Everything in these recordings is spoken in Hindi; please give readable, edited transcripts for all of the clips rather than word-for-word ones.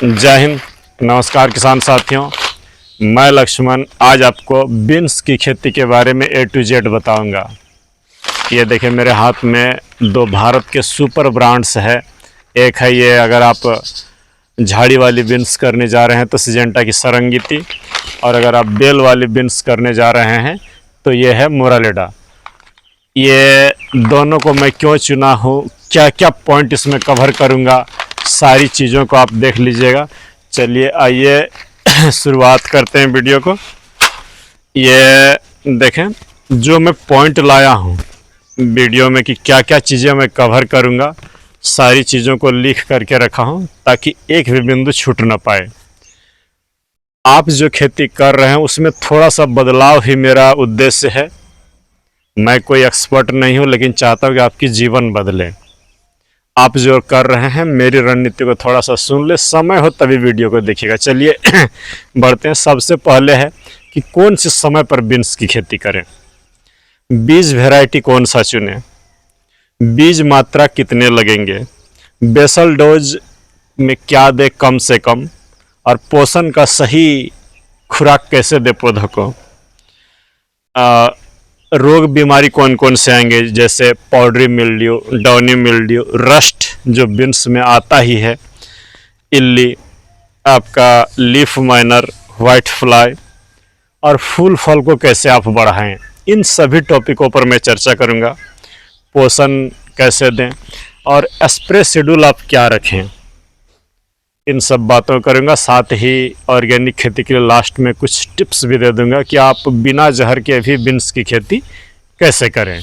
जय हिंद। नमस्कार किसान साथियों, मैं लक्ष्मण आज आपको बीन्स की खेती के बारे में A to Z बताऊंगा। ये देखिए मेरे हाथ में दो भारत के सुपर ब्रांड्स है। एक है ये, अगर आप झाड़ी वाली बीन्स करने जा रहे हैं तो सिजेंटा की सरंगीती, और अगर आप बेल वाली बीन्स करने जा रहे हैं तो ये है मोरालेडा। ये दोनों को मैं क्यों चुना हूँ, क्या क्या पॉइंट इसमें कवर करूँगा, सारी चीज़ों को आप देख लीजिएगा। चलिए आइए शुरुआत करते हैं वीडियो को। ये देखें जो मैं पॉइंट लाया हूँ वीडियो में कि क्या क्या चीज़ें मैं कवर करूँगा, सारी चीज़ों को लिख करके रखा हूँ ताकि एक भी बिंदु छूट ना पाए। आप जो खेती कर रहे हैं उसमें थोड़ा सा बदलाव ही मेरा उद्देश्य है। मैं कोई एक्सपर्ट नहीं हूँ, लेकिन चाहता हूँ कि आपकी जीवन बदले। आप जो कर रहे हैं मेरी रणनीति को थोड़ा सा सुन ले, समय हो तभी वीडियो को देखिएगा। चलिए बढ़ते हैं। सबसे पहले है कि कौन से समय पर बीन्स की खेती करें, बीज वैरायटी कौन सा चुनें, बीज मात्रा कितने लगेंगे, बेसल डोज में क्या दे कम से कम, और पोषण का सही खुराक कैसे दे पौधों को, रोग बीमारी कौन कौन से आएंगे जैसे powdery mildew, downy mildew, rust जो बीन्स में आता ही है, इल्ली, आपका लीफ माइनर, वाइट फ्लाई, और फूल फल को कैसे आप बढ़ाएं। इन सभी टॉपिकों पर मैं चर्चा करूंगा। पोषण कैसे दें और स्प्रे शेड्यूल आप क्या रखें, इन सब बातों करूंगा। साथ ही ऑर्गेनिक खेती के लिए लास्ट में कुछ टिप्स भी दे दूंगा कि आप बिना जहर के भी बीन्स की खेती कैसे करें।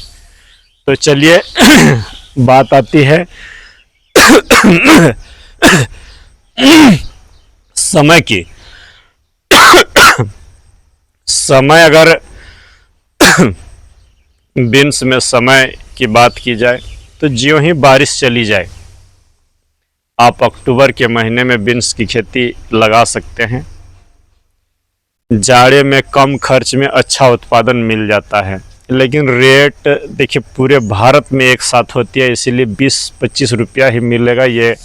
तो चलिए बात आती है समय की। समय, अगर बीन्स में समय की बात की जाए तो ज्यों ही बारिश चली जाए आप अक्टूबर के महीने में बीन्स की खेती लगा सकते हैं। जाड़े में कम खर्च में अच्छा उत्पादन मिल जाता है, लेकिन रेट देखिए पूरे भारत में एक साथ होती है, इसीलिए 20-25 रुपया ही मिलेगा, ये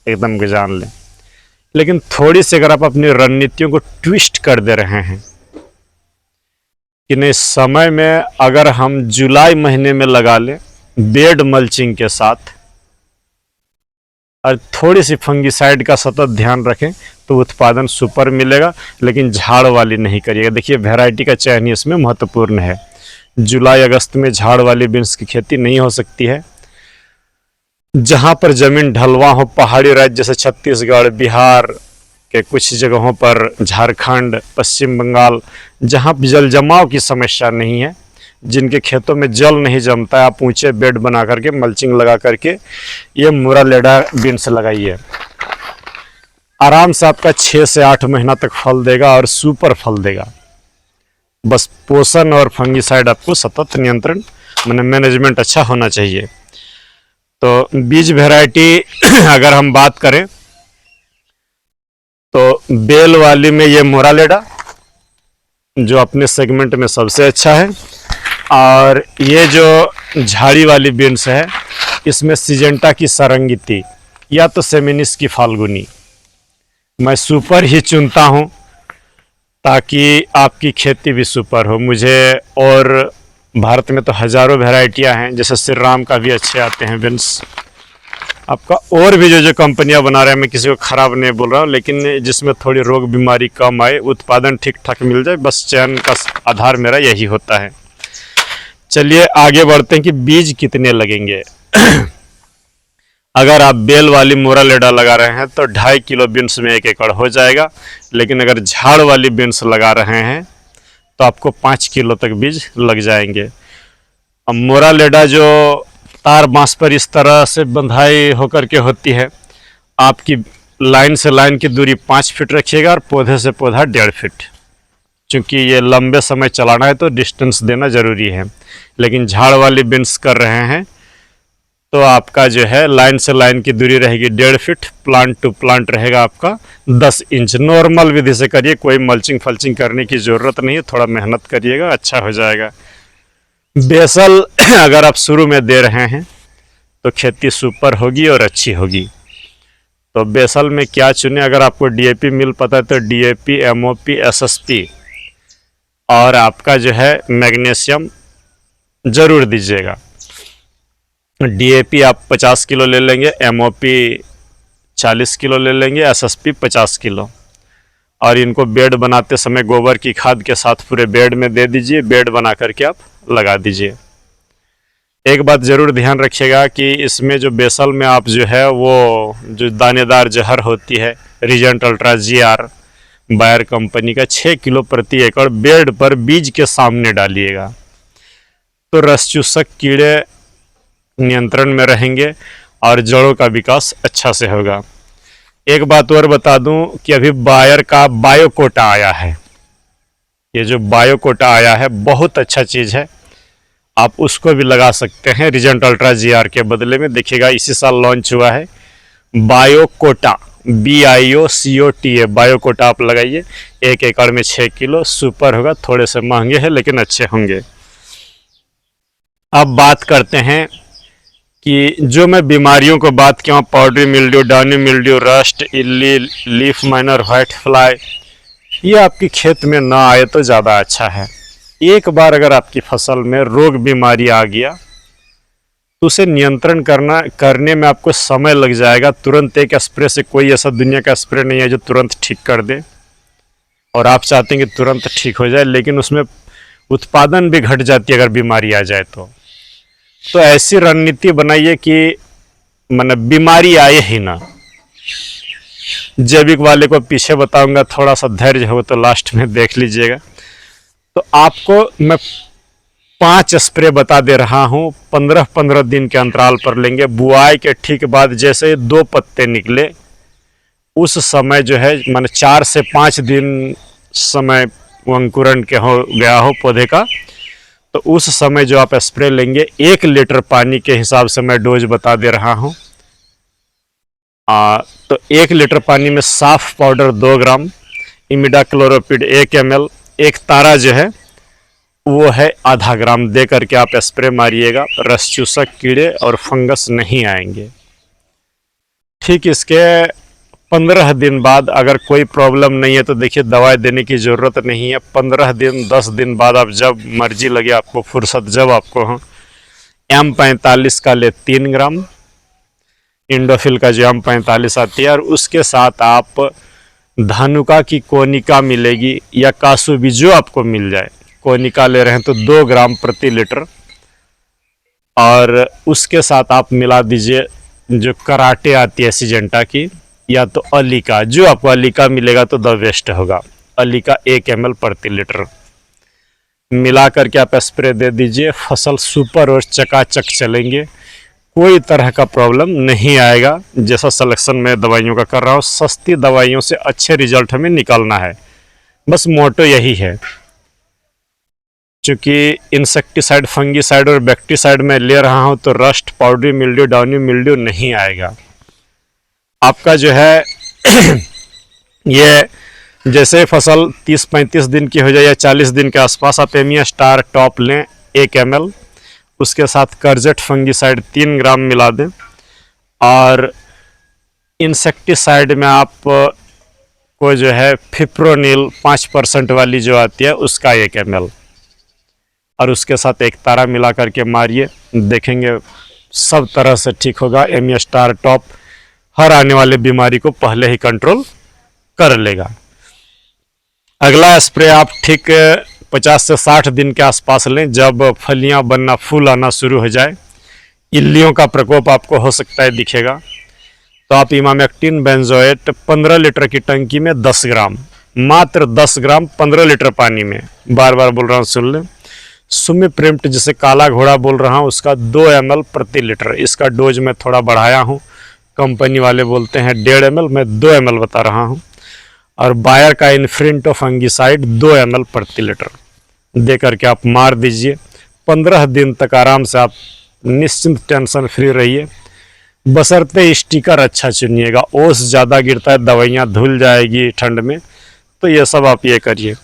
एकदम जान लें। लेकिन थोड़ी सी अगर आप अपनी रणनीतियों को ट्विस्ट कर दे रहे हैं कि नहीं, समय में अगर हम जुलाई महीने में लगा लें बेड मल्चिंग के साथ और थोड़ी सी फंगिसाइड का सतत ध्यान रखें तो उत्पादन सुपर मिलेगा। लेकिन झाड़ वाली नहीं करिएगा। देखिए वैरायटी का चयन इसमें महत्वपूर्ण है। जुलाई अगस्त में झाड़ वाली बीन्स की खेती नहीं हो सकती है। जहां पर जमीन ढलवा हो, पहाड़ी राज्य जैसे छत्तीसगढ़, बिहार के कुछ जगहों पर, झारखंड, पश्चिम बंगाल, जहां जल जमाव की समस्या नहीं है, जिनके खेतों में जल नहीं जमता है, आप ऊंचे बेड बना करके मल्चिंग लगा करके ये मोरालेडा बीन्स लगाइए। आराम से आपका 6 से 8 महीना तक फल देगा और सुपर फल देगा। बस पोषण और फंगिसाइड आपको सतत नियंत्रण मैनेजमेंट अच्छा होना चाहिए। तो बीज वैरायटी अगर हम बात करें तो बेल वाली में ये मोरालेडा जो अपने सेगमेंट में सबसे अच्छा है, और ये जो झाड़ी वाली बीन्स है इसमें सिजेंटा की सरंगीती या तो सेमिनिस की फाल्गुनी मैं सुपर ही चुनता हूँ ताकि आपकी खेती भी सुपर हो। मुझे और भारत में तो हज़ारों वैरायटियाँ हैं, जैसे श्री राम का भी अच्छे आते हैं बीन्स आपका, और भी जो कंपनियां बना रहे हैं, मैं किसी को ख़राब नहीं बोल रहा हूँ, लेकिन जिसमें थोड़ी रोग बीमारी कम आए, उत्पादन ठीक ठाक मिल जाए, बस चयन का आधार मेरा यही होता है। चलिए आगे बढ़ते हैं कि बीज कितने लगेंगे। अगर आप बेल वाली मोरालेडा लगा रहे हैं तो 2.5 किलो बीन्स में 1 एकड़ हो जाएगा, लेकिन अगर झाड़ वाली बीन्स लगा रहे हैं तो आपको 5 किलो तक बीज लग जाएंगे। अब मोरालेडा जो तार बांस पर इस तरह से बंधाई होकर के होती है, आपकी लाइन से लाइन की दूरी 5 फीट रखिएगा और पौधे से पौधा 1.5 फीट, क्योंकि ये लंबे समय चलाना है तो डिस्टेंस देना ज़रूरी है। लेकिन झाड़ वाली बीन्स कर रहे हैं तो आपका जो है लाइन से लाइन की दूरी रहेगी 1.5 फीट, प्लांट टू प्लांट रहेगा आपका 10 इंच। नॉर्मल विधि से करिए, कोई मल्चिंग फल्चिंग करने की ज़रूरत नहीं है, थोड़ा मेहनत करिएगा, अच्छा हो जाएगा। बेसल अगर आप शुरू में दे रहे हैं तो खेती सुपर होगी और अच्छी होगी। तो बेसल में क्या चुने, अगर आपको डीएपी मिल पाता है तो डीएपी, एमओपी, एसएसपी और आपका जो है मैग्नीशियम ज़रूर दीजिएगा। डीएपी आप 50 किलो ले लेंगे, एमओपी 40 किलो ले लेंगे, एसएसपी 50 किलो। और इनको बेड बनाते समय गोबर की खाद के साथ पूरे बेड में दे दीजिए, बेड बना करके आप लगा दीजिए। एक बात ज़रूर ध्यान रखिएगा कि इसमें जो बेसल में आप जो है वो जो दानेदार जहर होती है Regent ultra GR Bayer company का 6 किलो प्रति एकड़ बेड पर बीज के सामने डालिएगा, तो रस चूसक कीड़े नियंत्रण में रहेंगे और जड़ों का विकास अच्छा से होगा। एक बात और बता दूं कि अभी बायर का बायोकोटा आया है। ये जो बायोकोटा आया है बहुत अच्छा चीज़ है, आप उसको भी लगा सकते हैं रीजेंट अल्ट्रा जीआर के बदले में। देखिएगा इसी साल लॉन्च हुआ है बायोकोटा, BIOCOTA, बायोकोटा आप लगाइए। 1 एकड़ में 6 किलो, सुपर होगा। थोड़े से महंगे हैं लेकिन अच्छे होंगे। अब बात करते हैं कि जो मैं बीमारियों को बात किया, powdery mildew, downy mildew, rust, इल्ली, लीफ माइनर, व्हाइट फ्लाई, ये आपकी खेत में ना आए तो ज़्यादा अच्छा है। एक बार अगर आपकी फसल में रोग बीमारी आ गया तो उसे नियंत्रण करने में आपको समय लग जाएगा। तुरंत एक स्प्रे से कोई ऐसा दुनिया का स्प्रे नहीं है जो तुरंत ठीक कर दे, और आप चाहते हैं कि तुरंत ठीक हो जाए, लेकिन उसमें उत्पादन भी घट जाती है अगर बीमारी आ जाए तो ऐसी रणनीति बनाइए कि मतलब बीमारी आए ही ना। जैविक वाले को पीछे बताऊंगा, थोड़ा सा धैर्य हो तो लास्ट में देख लीजिएगा। तो आपको मैं 5 स्प्रे बता दे रहा हूँ, 15-15 दिन के अंतराल पर लेंगे। बुआई के ठीक बाद जैसे 2 पत्ते निकले उस समय जो है माने 4 से 5 दिन समय अंकुरण के हो गया हो पौधे का, तो उस समय जो आप स्प्रे लेंगे 1 लीटर पानी के हिसाब से मैं डोज बता दे रहा हूँ। तो 1 लीटर पानी में साफ पाउडर 2 ग्राम, इमिडाक्लोरोपिड 1 ml, एक तारा जो है वो है आधा ग्राम दे करके आप स्प्रे मारिएगा। रस चूसक कीड़े और फंगस नहीं आएंगे। ठीक इसके 15 दिन बाद अगर कोई प्रॉब्लम नहीं है तो देखिए दवाई देने की ज़रूरत नहीं है। 15 दिन 10 दिन बाद आप जब मर्जी लगे आपको, फुर्सत जब आपको हो, M45 का ले 3 ग्राम, इंडोफिल का जो M45 आती है, और उसके साथ आप धानुका की कोनिका मिलेगी या कासुबी जो आपको मिल जाए, कोनिका ले रहे हैं तो 2 ग्राम प्रति लीटर, और उसके साथ आप मिला दीजिए जो कराटे आती है सिजेंटा की, या तो अलीका, जो आपको अलीका मिलेगा तो द बेस्ट होगा। अलीका 1 ml प्रति लीटर मिला करके आप स्प्रे दे दीजिए। फसल सुपर और चकाचक चलेंगे, कोई तरह का प्रॉब्लम नहीं आएगा। जैसा सिलेक्शन में दवाइयों का कर रहा हूँ, सस्ती दवाइयों से अच्छे रिजल्ट हमें निकालना है, बस मोटो यही है। चूँकि इंसेक्टिसाइड, फंगीसाइड और बैक्टीसाइड में ले रहा हूँ तो rust, powdery mildew, downy mildew नहीं आएगा। आपका जो है ये जैसे फसल 30-35 दिन की हो जाए या 40 दिन के आसपास, आप एमिया स्टार टॉप लें 1 ml, उसके साथ कर्जेट फंगीसाइड 3 ग्राम मिला दें, और इंसेक्टिसाइड में आप को जो है फिप्रोनिल 5% वाली जो आती है उसका 1 ml, और उसके साथ एक तारा मिला करके मारिए, देखेंगे सब तरह से ठीक होगा। एमिया स्टार टॉप हर आने वाले बीमारी को पहले ही कंट्रोल कर लेगा। अगला स्प्रे आप ठीक 50 से 60 दिन के आसपास लें, जब फलियां बनना, फूल आना शुरू हो जाए। इल्लियों का प्रकोप आपको हो सकता है दिखेगा, तो आप इमामेक्टिन बेंजोएट 15 लीटर की टंकी में 10 ग्राम, मात्र 10 ग्राम 15 लीटर पानी में, बार बार बोल रहा हूँ सुन लें। सुमिप्रिम्ट जिसे काला घोड़ा बोल रहा हूँ उसका 2 ml प्रति लीटर, इसका डोज मैं थोड़ा बढ़ाया हूँ, कंपनी वाले बोलते हैं 1.5 ml, मैं 2 ml बता रहा हूँ। और बायर का इन्फ्रिंटो फंगीसाइड 2 ml प्रति लीटर दे करके आप मार दीजिए। 15 दिन तक आराम से आप निश्चिंत, टेंशन फ्री रहिए, बशर्ते स्टिकर अच्छा चुनिएगा। ओस ज़्यादा गिरता है, दवाइयाँ धुल जाएगी ठंड में, तो ये सब आप ये करिए।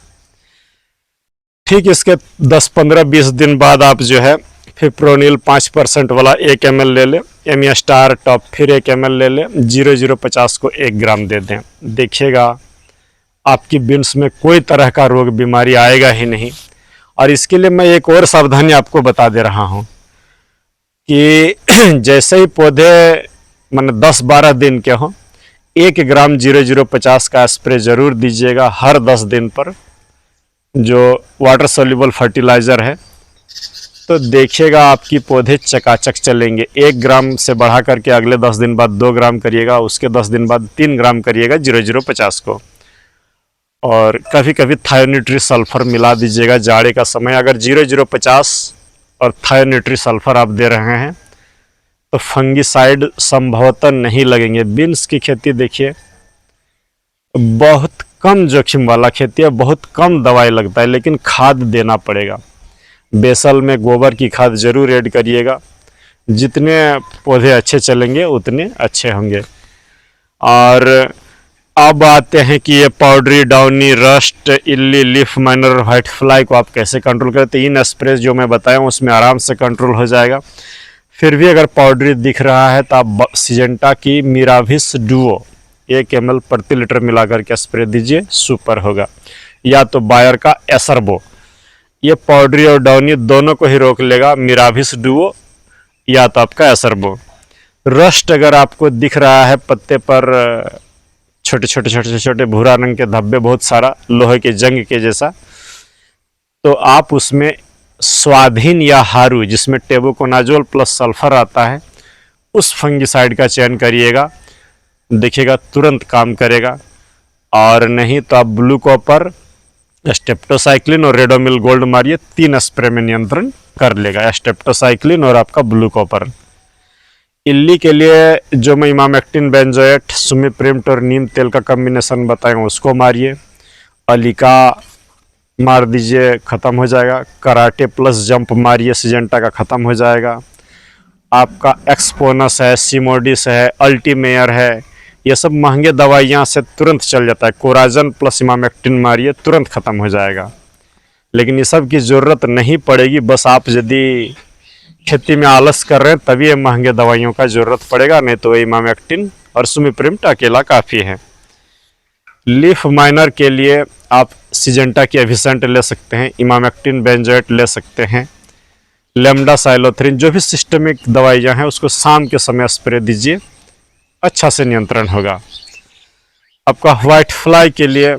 ठीक इसके 10-15-20 दिन बाद आप जो है फिप्रोनिल 5% वाला 1 ml ले लें, एमी स्टार टॉप फिर 1 ml ले लें, 0050 को 1 ग्राम दे दें। देखिएगा आपकी बीन्स में कोई तरह का रोग बीमारी आएगा ही नहीं। और इसके लिए मैं एक और सावधानी आपको बता दे रहा हूँ कि जैसे ही पौधे माने 10-12 दिन के हों, 1 ग्राम 0050 का स्प्रे ज़रूर दीजिएगा हर 10 दिन पर, जो वाटर सोल्यूबल फर्टिलाइज़र है। तो देखिएगा आपकी पौधे चकाचक चलेंगे। 1 ग्राम से बढ़ा करके अगले 10 दिन बाद 2 ग्राम करिएगा, उसके 10 दिन बाद 3 ग्राम करिएगा 0050 को। और कभी कभी थायोन्यूट्री सल्फर मिला दीजिएगा जाड़े का समय। अगर 0050 और थायोन्यूट्री सल्फर आप दे रहे हैं तो फंगीसाइड संभवतः नहीं लगेंगे। बीन्स की खेती देखिए बहुत कम जोखिम वाला खेती है, बहुत कम दवाई लगता है, लेकिन खाद देना पड़ेगा। बेसल में गोबर की खाद जरूर ऐड करिएगा। जितने पौधे अच्छे चलेंगे उतने अच्छे होंगे। और अब आते हैं कि ये पाउडरी, डाउनी, रस्ट, इल्ली, लीफ माइनर, व्हाइट फ्लाई को आप कैसे कंट्रोल करते हैं। इन स्प्रे जो मैं बताया हूँ उसमें आराम से कंट्रोल हो जाएगा। फिर भी अगर पाउडरी दिख रहा है तो आप सिजेंटा की मिराविस डुओ 1 ml प्रति लीटर मिला करके स्प्रे दीजिए, सुपर होगा। या तो बायर का एसरबो, ये पाउडरी और डाउनी दोनों को ही रोक लेगा, मिराविस डुओ या तो आपका एसरबो। रस्ट अगर आपको दिख रहा है पत्ते पर छोटे छोटे भूरा रंग के धब्बे, बहुत सारा लोहे के जंग के जैसा, तो आप उसमें स्वाधीन या हारू, जिसमें टेबुकोनाजोल प्लस सल्फर आता है, उस फंगिसाइड का चयन करिएगा। देखिएगा तुरंत काम करेगा। और नहीं तो आप ब्लू कॉपर, स्टेप्टोसाइक्लिन और रेडोमिल गोल्ड मारिए, 3 स्प्रे में नियंत्रण कर लेगा, स्टेप्टोसाइक्लिन और आपका ब्लू कॉपर। इल्ली के लिए जो मैं इमामेक्टिन, बेंजोएट, सुमिप्रिम्ट और नीम तेल का कॉम्बिनेशन बताया उसको मारिए। अलिका मार दीजिए, ख़त्म हो जाएगा। कराटे प्लस जंप मारिए, सिजेंटा का ख़त्म हो जाएगा। आपका एक्सपोनस है, सिमोडिस है, अल्टीमेयर है, ये सब महंगे दवाइयाँ से तुरंत चल जाता है। कोराजन प्लस इमामेक्टिन मारिए, तुरंत ख़त्म हो जाएगा। लेकिन ये सब की ज़रूरत नहीं पड़ेगी, बस आप यदि खेती में आलस कर रहे हैं तभी ये महंगे दवाइयों का ज़रूरत पड़ेगा, नहीं तो इमामेक्टिन और सुमिप्रिम्ट अकेला काफ़ी है। लीफ माइनर के लिए आप सिजेंटा की एविसेंट ले सकते हैं, इमामेक्टिन, बेंजोएट ले सकते हैं, लेमडा साइलोथ्रिन, जो भी सिस्टमिक दवाइयाँ हैं उसको शाम के समय स्प्रे दीजिए, अच्छा से नियंत्रण होगा। आपका व्हाइट फ्लाई के लिए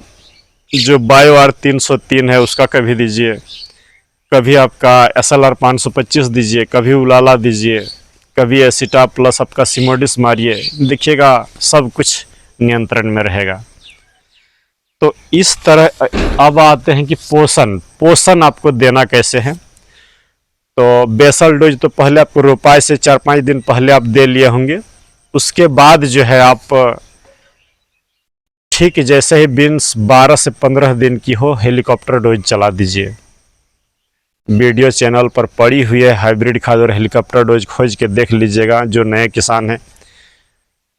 जो बायोआर 303 है उसका कभी दीजिए, कभी आपका SLR 525 दीजिए, कभी उलाला दीजिए, कभी एसिटा प्लस आपका सिमोडिस मारिए। देखिएगा सब कुछ नियंत्रण में रहेगा। तो इस तरह अब आते हैं कि पोषण आपको देना कैसे है। तो बेसल डोज तो पहले आपको रोपाई से 4-5 दिन पहले आप दे लिए होंगे। उसके बाद जो है आप ठीक जैसे ही बीन्स 12 से 15 दिन की हो, हेलीकॉप्टर डोज चला दीजिए। वीडियो चैनल पर पड़ी हुई है हाइब्रिड खाद और हेलीकॉप्टर डोज, खोज के देख लीजिएगा जो नए किसान हैं,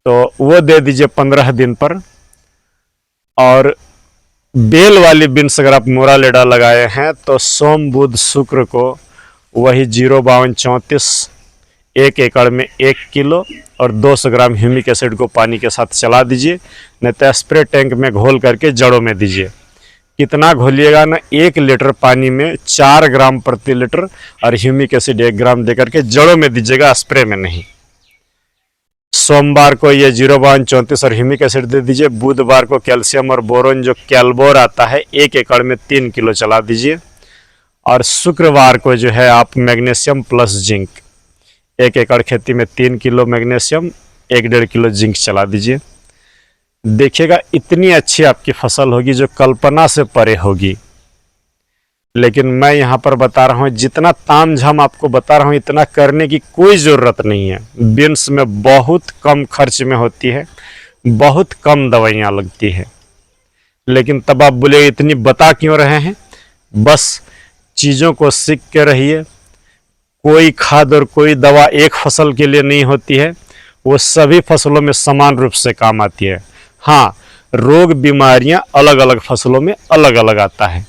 तो वो दे दीजिए 15 दिन पर। और बेल वाली बीन्स अगर आप मोरा लेडा लगाए हैं तो सोम, बुध, शुक्र को वही 05234 1 एकड़ में 1 किलो और 200 ग्राम ह्यूमिक एसिड को पानी के साथ चला दीजिए, नहीं तो स्प्रे टैंक में घोल करके जड़ों में दीजिए। कितना घोलिएगा ना, 1 लीटर पानी में 4 ग्राम प्रति लीटर और ह्यूमिक एसिड 1 ग्राम दे करके जड़ों में दीजिएगा, स्प्रे में नहीं। सोमवार को ये 05234 और ह्यूमिक एसिड दे दीजिए। बुधवार को कैल्शियम और बोरोन जो कैल्बोर आता है 1 एकड़ में 3 किलो चला दीजिए। और शुक्रवार को जो है आप मैग्नीशियम प्लस जिंक 1 एकड़ खेती में 3 किलो मैग्नीशियम, 1-1.5 किलो जिंक चला दीजिए। देखिएगा इतनी अच्छी आपकी फसल होगी जो कल्पना से परे होगी। लेकिन मैं यहाँ पर बता रहा हूँ, जितना तामझाम आपको बता रहा हूँ इतना करने की कोई ज़रूरत नहीं है। बीन्स में बहुत कम खर्च में होती है, बहुत कम दवाइयाँ लगती है। लेकिन तब आप बोले इतनी बता क्यों रहे हैं? बस चीज़ों को सीख के रहिए। कोई खाद और कोई दवा एक फसल के लिए नहीं होती है, वो सभी फसलों में समान रूप से काम आती है। हाँ, रोग बीमारियां अलग अलग फसलों में अलग अलग आता है।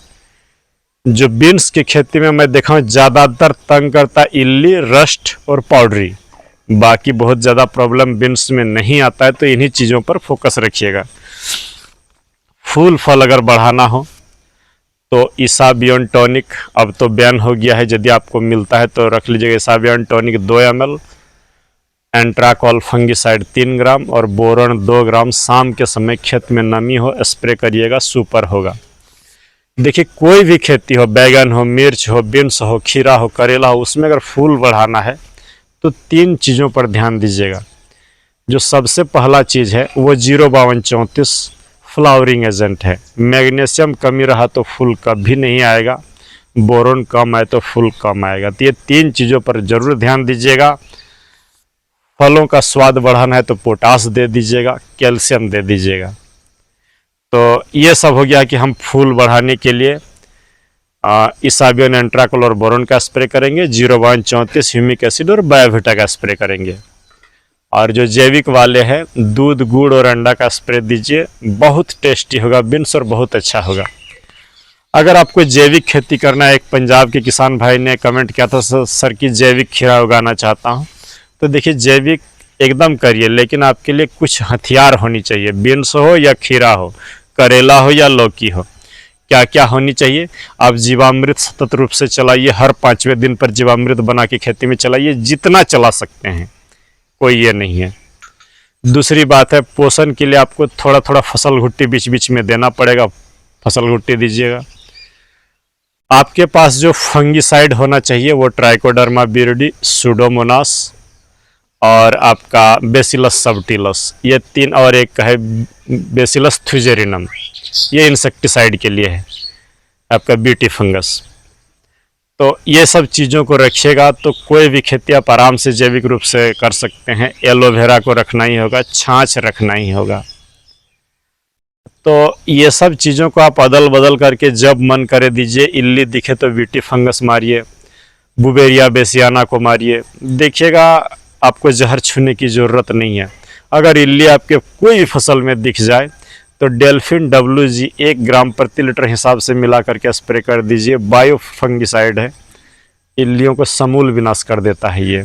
जो बीन्स की खेती में मैं देखा हूँ ज़्यादातर तंग करता इल्ली, रस्ट और पाउडरी, बाकी बहुत ज़्यादा प्रॉब्लम बीन्स में नहीं आता है, तो इन्हीं चीज़ों पर फोकस रखिएगा। फूल फल अगर बढ़ाना हो तो इसाबियन टॉनिक अब तो बैन हो गया है, यदि आपको मिलता है तो रख लीजिएगा। इसाबियन टॉनिक 2 ml, एंट्राकॉल फंगिसाइड 3 ग्राम और बोरॉन 2 ग्राम शाम के समय खेत में नमी हो स्प्रे करिएगा, सुपर होगा। देखिए कोई भी खेती हो, बैगन हो, मिर्च हो, बीन्स हो, खीरा हो, करेला हो, उसमें अगर फूल बढ़ाना है तो 3 चीज़ों पर ध्यान दीजिएगा। जो सबसे पहला चीज़ है वो 05234 फ्लावरिंग एजेंट है। मैग्नीशियम कमी रहा तो फूल कभी नहीं आएगा, बोरोन कम आए तो फूल कम आएगा। तो ये 3 चीज़ों पर ज़रूर ध्यान दीजिएगा। फलों का स्वाद बढ़ाना है तो पोटास दे दीजिएगा, कैल्शियम दे दीजिएगा। तो ये सब हो गया कि हम फूल बढ़ाने के लिए इसाबियन, एंट्राकॉल और बोरोन का स्प्रे करेंगे, 05234 ह्यूमिक एसिड और बायोविटा का स्प्रे करेंगे। और जो जैविक वाले हैं, दूध, गुड़ और अंडा का स्प्रे दीजिए, बहुत टेस्टी होगा बीन्स और बहुत अच्छा होगा। अगर आपको जैविक खेती करना है, एक पंजाब के किसान भाई ने कमेंट किया था सर कि जैविक खीरा उगाना चाहता हूँ, तो देखिए जैविक एकदम करिए, लेकिन आपके लिए कुछ हथियार होनी चाहिए। बीन्स हो या खीरा हो, करेला हो या लौकी हो, क्या क्या होनी चाहिए? आप जीवामृत सतत रूप से चलाइए, हर 5वें दिन पर जीवामृत बना के खेती में चलाइए, जितना चला सकते हैं, कोई ये नहीं है। दूसरी बात है, पोषण के लिए आपको थोड़ा थोड़ा फसल घुट्टी बीच बीच में देना पड़ेगा, फसल घुट्टी दीजिएगा। आपके पास जो फंगिसाइड होना चाहिए वो ट्राइकोडर्मा विरिडी, सुडोमोनास और आपका बेसिलस सबटिलस, ये 3, और एक है बेसिलस थ्यूजेरिनम, ये इंसेक्टिसाइड के लिए है, आपका बीटी फंगस। तो ये सब चीज़ों को रखिएगा तो कोई भी खेती आप आराम से जैविक रूप से कर सकते हैं। एलोवेरा को रखना ही होगा, छाछ रखना ही होगा। तो ये सब चीज़ों को आप अदल बदल करके जब मन करे दीजिए। इल्ली दिखे तो बीटी फंगस मारिए, बुबेरिया बेसियाना को मारिए, देखिएगा आपको जहर छूने की ज़रूरत नहीं है। अगर इल्ली आपके कोई भी फसल में दिख जाए तो डेल्फिन WG 1 ग्राम प्रति लीटर हिसाब से मिला करके स्प्रे कर दीजिए। बायो फंगिसाइड है, इल्लियों को समूल विनाश कर देता है ये।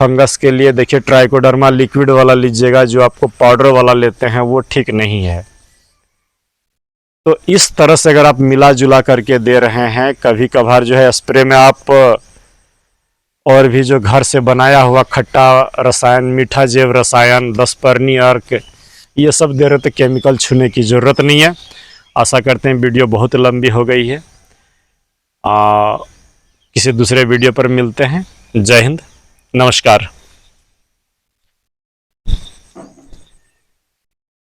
फंगस के लिए देखिए ट्राइकोडर्मा लिक्विड वाला लीजिएगा, जो आपको पाउडर वाला लेते हैं वो ठीक नहीं है। तो इस तरह से अगर आप मिला जुला करके दे रहे हैं, कभी कभार जो है स्प्रे में आप और भी जो घर से बनाया हुआ खट्टा रसायन, मीठा जैव रसायन, 10 परनी अर्क, ये सब दे रहे तो केमिकल छूने की ज़रूरत नहीं है। आशा करते हैं वीडियो बहुत लंबी हो गई है, किसी दूसरे वीडियो पर मिलते हैं। जय हिंद, नमस्कार।